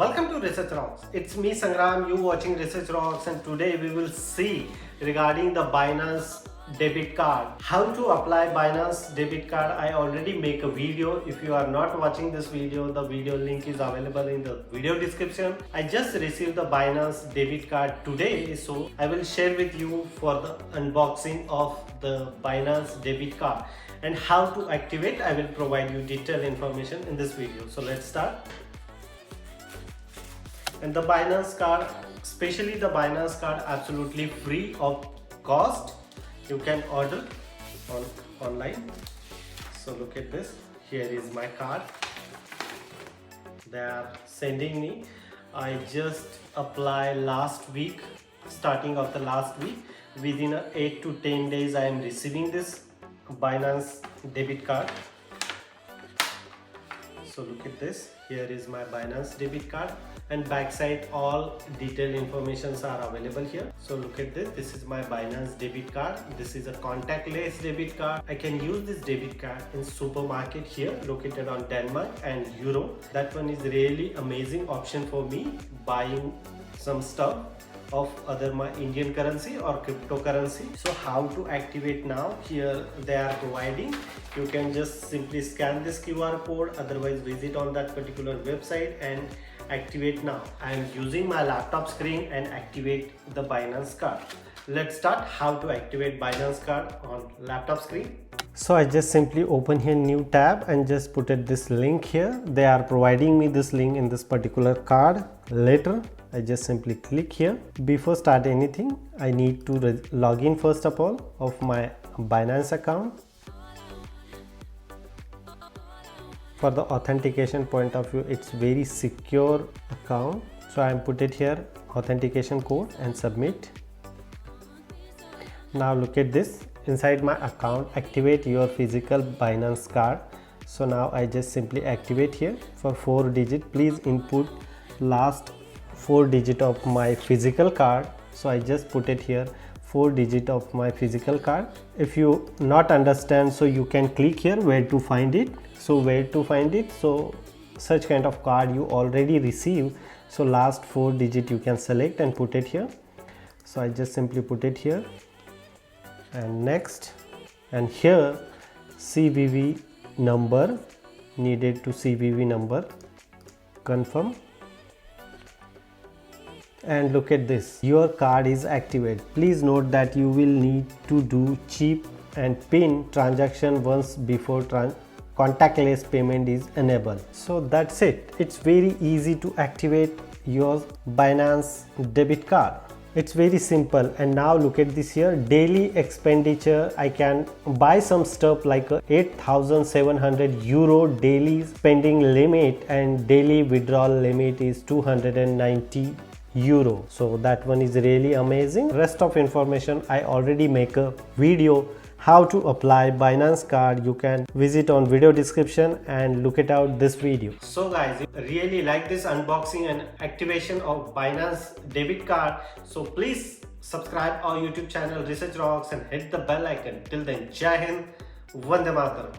Welcome to Research Rocks. It's me Sangram, you watching Research Rocks, and today we will see regarding the Binance debit card. How to apply Binance debit card. I already make a video. If you are not watching this video, the video link is available in the video description. I just received the Binance debit card today, so I will share with you for the unboxing of the Binance debit card and how to activate. I will provide you detailed information in this video. So let's start. And the Binance card, especially the Binance card, absolutely free of cost. You can order online. So look at this. Here is my card. They are sending me. I just applied last week, starting of the last week. Within 8 to 10 days, I am receiving this Binance debit card. So look at this. Here is my Binance debit card, and backside all detailed informations are available here. So look at this. This is my Binance debit card. This is a contactless debit card. I can use this debit card in supermarket here located on Denmark and Euro. That one is really amazing option for me buying some stuff of other my Indian currency or cryptocurrency. So how to activate now? Here they are providing. You can just simply scan this QR code, otherwise visit on that particular website and activate now. I am using my laptop screen and activate the Binance card. Let's start how to activate Binance card on laptop screen. So I just simply open here new tab and just put it this link here. They are providing me this link in this particular card. Later I just simply click here. Before start anything, I need to log in first of all of my Binance account. For the authentication point of view, it's very secure account. So I am put it here authentication code and submit. Now look at this. Inside my account, activate your physical Binance card. So now I just simply activate here for 4 digit. Please input last 4 digit of my physical card. So I just put it here 4 digit of my physical card. If you not understand, so you can click here where to find it. So where to find it? So such kind of card you already received. So last 4 digit you can select and put it here. So I just simply put it here and next, and here CVV number needed to CVV number, confirm. And look at this, your card is activated. Please note that you will need to do chip and pin transaction once before contactless payment is enabled. So that's it. It's very easy to activate your Binance debit card. It's very simple. And now look at this here, daily expenditure. I can buy some stuff like a 8,700 euro daily spending limit, and daily withdrawal limit is 290 euro. So that one is really amazing. Rest of information I already make a video how to apply Binance card. You can visit on video description and look it out this video. So guys, really like this unboxing and activation of Binance debit card. So please subscribe our YouTube channel Research Rocks and hit the bell icon. Till then, Jai Hind, Vande Mataram.